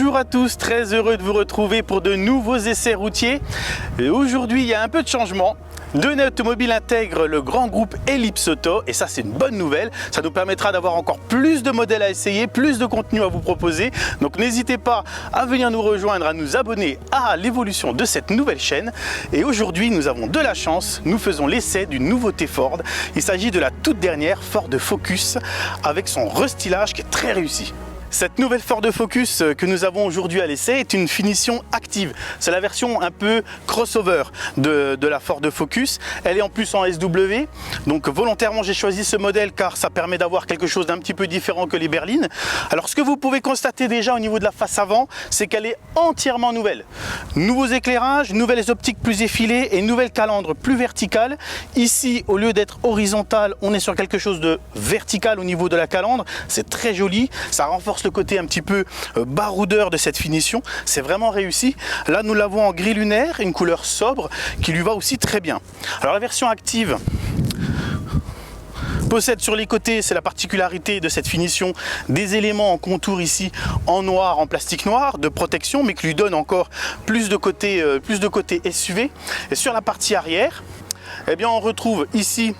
Bonjour à tous, très heureux de vous retrouver pour de nouveaux essais routiers. Aujourd'hui, il y a un peu de changement. Donner Automobile intègre le grand groupe Ellipse Auto et ça c'est une bonne nouvelle. Ça nous permettra d'avoir encore plus de modèles à essayer, plus de contenu à vous proposer. Donc n'hésitez pas à venir nous rejoindre, à nous abonner à l'évolution de cette nouvelle chaîne. Et aujourd'hui nous avons de la chance, nous faisons l'essai d'une nouveauté Ford. Il s'agit de la toute dernière Ford Focus avec son restylage qui est très réussi. Cette nouvelle Ford Focus que nous avons aujourd'hui à l'essai est une finition active. C'est la version un peu crossover de la Ford Focus. Elle est en plus en SW. Donc volontairement j'ai choisi ce modèle car ça permet d'avoir quelque chose d'un petit peu différent que les berlines. Alors ce que vous pouvez constater déjà au niveau de la face avant, c'est qu'elle est entièrement nouvelle. Nouveaux éclairages, nouvelles optiques plus effilées et nouvelle calandre plus verticale. Ici, au lieu d'être horizontale, on est sur quelque chose de vertical au niveau de la calandre. C'est très joli, ça renforce le côté un petit peu baroudeur de cette finition, c'est vraiment réussi. Là nous l'avons en gris lunaire, une couleur sobre qui lui va aussi très bien. Alors la version active possède sur les côtés, c'est la particularité de cette finition, des éléments en contour ici en noir, en plastique noir de protection, mais qui lui donne encore plus de côté SUV. Et sur la partie arrière, eh bien on retrouve ici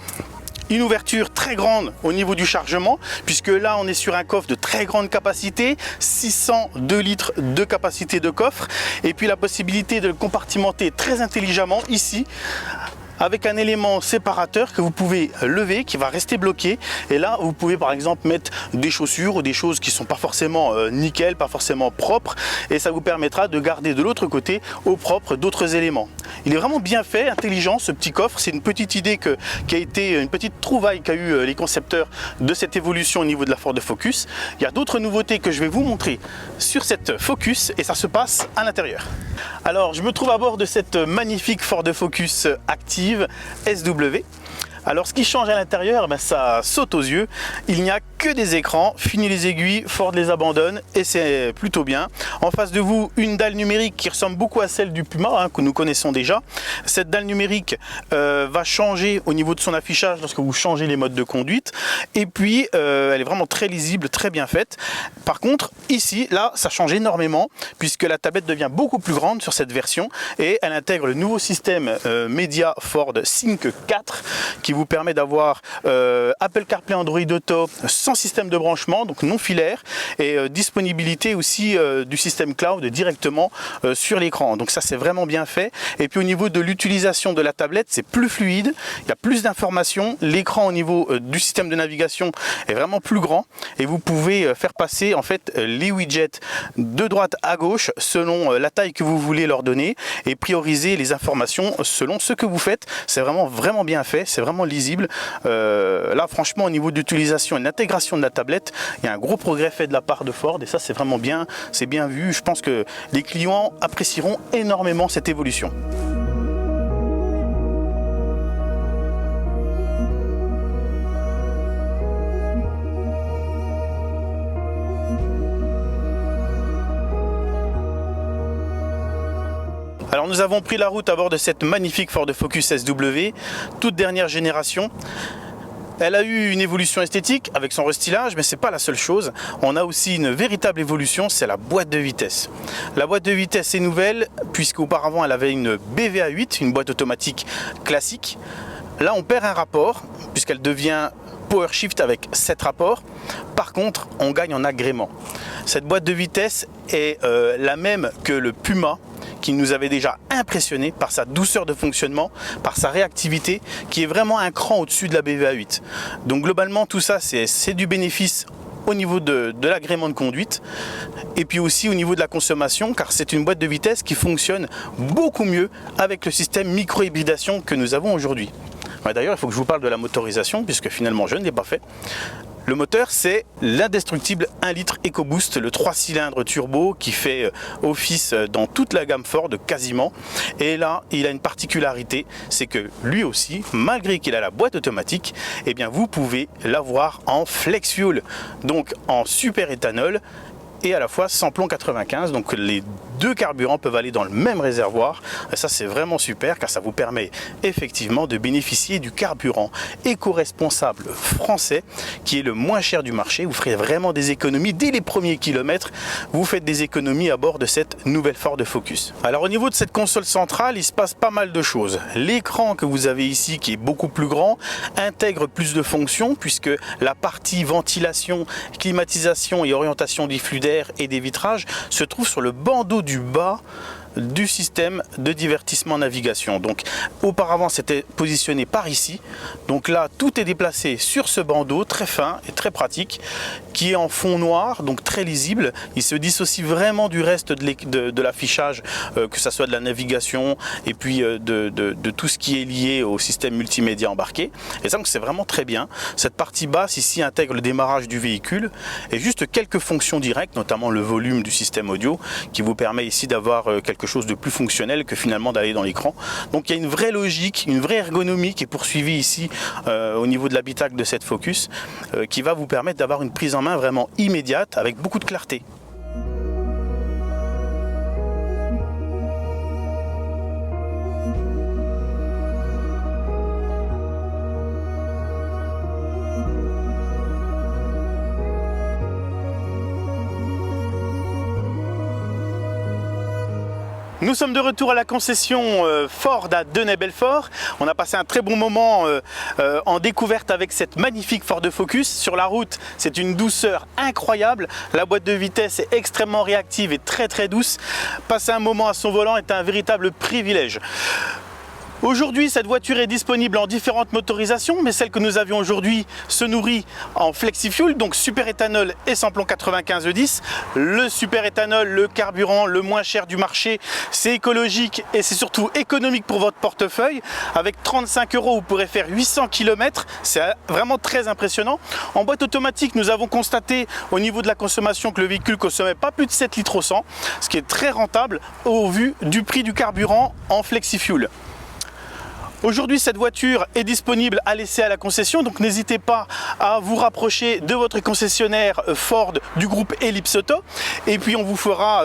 une ouverture très grande au niveau du chargement, puisque là on est sur un coffre de très grande capacité, 602 litres de capacité de coffre, et puis la possibilité de le compartimenter très intelligemment ici, avec un élément séparateur que vous pouvez lever, qui va rester bloqué. Et là, vous pouvez par exemple mettre des chaussures ou des choses qui ne sont pas forcément nickel, pas forcément propres. Et ça vous permettra de garder de l'autre côté au propre d'autres éléments. Il est vraiment bien fait, intelligent ce petit coffre. C'est une petite idée qui a été une petite trouvaille qu'a eu les concepteurs de cette évolution au niveau de la Ford Focus. Il y a d'autres nouveautés que je vais vous montrer sur cette Focus et ça se passe à l'intérieur. Alors, je me trouve à bord de cette magnifique Ford Focus active SW. Alors ce qui change à l'intérieur, ça saute aux yeux. Il n'y a que des écrans, fini les aiguilles, Ford les abandonne et c'est plutôt bien. En face de vous, une dalle numérique qui ressemble beaucoup à celle du Puma que nous connaissons déjà. Cette dalle numérique va changer au niveau de son affichage lorsque vous changez les modes de conduite. Et puis elle est vraiment très lisible, très bien faite. Par contre ici, là, ça change énormément puisque la tablette devient beaucoup plus grande sur cette version et elle intègre le nouveau système média Ford Sync 4 qui vous permet d'avoir Apple CarPlay, Android Auto sans système de branchement, donc non filaire, et disponibilité aussi du système cloud directement sur l'écran. Donc ça c'est vraiment bien fait. Et puis au niveau de l'utilisation de la tablette, c'est plus fluide, il y a plus d'informations, l'écran au niveau du système de navigation est vraiment plus grand et vous pouvez faire passer en fait les widgets de droite à gauche selon la taille que vous voulez leur donner et prioriser les informations selon ce que vous faites. C'est vraiment bien fait, c'est vraiment lisible. Là franchement au niveau d'utilisation et d'intégration de la tablette, il y a un gros progrès fait de la part de Ford et ça c'est vraiment bien, c'est bien vu. Je pense que les clients apprécieront énormément cette évolution. Alors nous avons pris la route à bord de cette magnifique Ford Focus SW, toute dernière génération. Elle a eu une évolution esthétique avec son restylage, mais ce n'est pas la seule chose. On a aussi une véritable évolution, c'est la boîte de vitesse. La boîte de vitesse est nouvelle, puisqu'auparavant elle avait une BVA8, une boîte automatique classique. Là on perd un rapport, puisqu'elle devient Power Shift avec 7 rapports. Par contre, on gagne en agrément. Cette boîte de vitesse est la même que le Puma, qui nous avait déjà impressionné par sa douceur de fonctionnement, par sa réactivité, qui est vraiment un cran au-dessus de la BVA8. Donc globalement, tout ça, c'est du bénéfice au niveau de l'agrément de conduite et puis aussi au niveau de la consommation, car c'est une boîte de vitesse qui fonctionne beaucoup mieux avec le système micro-hybridation que nous avons aujourd'hui. D'ailleurs, il faut que je vous parle de la motorisation, puisque finalement je ne l'ai pas fait. Le moteur, c'est l'indestructible 1 litre EcoBoost, le 3 cylindres turbo qui fait office dans toute la gamme Ford quasiment. Et là, il a une particularité, c'est que lui aussi, malgré qu'il a la boîte automatique, eh bien vous pouvez l'avoir en flex fuel, donc en super éthanol et à la fois sans plomb 95. Donc les deux carburants peuvent aller dans le même réservoir. Et ça, c'est vraiment super car ça vous permet effectivement de bénéficier du carburant éco-responsable français qui est le moins cher du marché. Vous ferez vraiment des économies dès les premiers kilomètres. Vous faites des économies à bord de cette nouvelle Ford Focus. Alors au niveau de cette console centrale, il se passe pas mal de choses. L'écran que vous avez ici, qui est beaucoup plus grand, intègre plus de fonctions puisque la partie ventilation, climatisation et orientation des flux d'air et des vitrages se trouve sur le bandeau du bas du système de divertissement navigation. Donc auparavant c'était positionné par ici, donc là tout est déplacé sur ce bandeau très fin et très pratique qui est en fond noir, donc très lisible. Il se dissocie vraiment du reste de l'affichage, que ce soit de la navigation et puis de tout ce qui est lié au système multimédia embarqué. Et ça, c'est vraiment très bien. Cette partie basse ici intègre le démarrage du véhicule et juste quelques fonctions directes, notamment le volume du système audio qui vous permet ici d'avoir quelque chose de plus fonctionnel que finalement d'aller dans l'écran. Donc il y a une vraie logique, une vraie ergonomie qui est poursuivie ici au niveau de l'habitacle de cette Focus qui va vous permettre d'avoir une prise en main vraiment immédiate avec beaucoup de clarté. Nous sommes de retour à la concession Ford à Denay-Belfort. On a passé un très bon moment en découverte avec cette magnifique Ford Focus. Sur la route, c'est une douceur incroyable. La boîte de vitesse est extrêmement réactive et très douce. Passer un moment à son volant est un véritable privilège. Aujourd'hui, cette voiture est disponible en différentes motorisations, mais celle que nous avions aujourd'hui se nourrit en FlexiFuel, donc super éthanol et samplon 95E10. Le super éthanol, le carburant le moins cher du marché, c'est écologique et c'est surtout économique pour votre portefeuille. Avec 35 €, vous pourrez faire 800 km, c'est vraiment très impressionnant. En boîte automatique, nous avons constaté au niveau de la consommation que le véhicule consommait pas plus de 7 litres au 100, ce qui est très rentable au vu du prix du carburant en FlexiFuel. Aujourd'hui, cette voiture est disponible à laisser à la concession, donc n'hésitez pas à vous rapprocher de votre concessionnaire Ford du groupe Ellipse Auto et puis on vous fera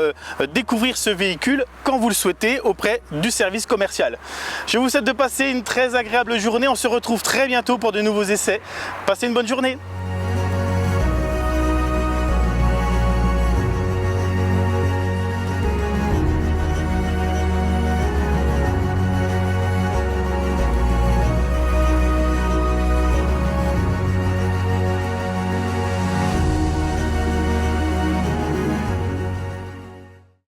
découvrir ce véhicule quand vous le souhaitez auprès du service commercial. Je vous souhaite de passer une très agréable journée, on se retrouve très bientôt pour de nouveaux essais. Passez une bonne journée.